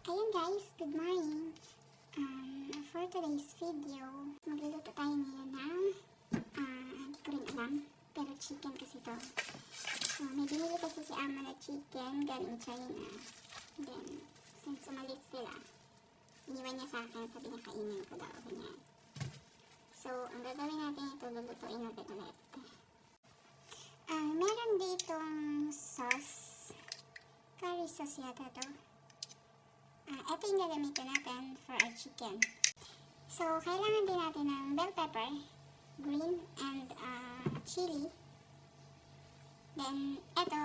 Ayan guys, good morning. For today's video, magluluto tayo ngayon ng, hindi ko rin alam, pero chicken kasi to. So, may binili kasi si Ama na chicken galing China. Then, since umalis sila, iniwan niya sa akin, sabi niya kainin ko daw. Ganyan. So, ang gagawin natin ito, lulutuin natin ulit. Meron ditong sauce. Curry sauce yata to. Ito yung gagamitin natin for our chicken. So, kailangan din natin ng bell pepper, green, and chili. Then, ito,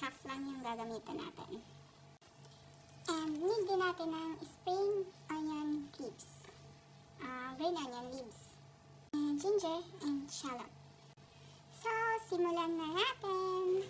half lang yung gagamitin natin. And need din natin ng spring onion leaves. Green onion leaves. And ginger and shallot. So, simulan na natin!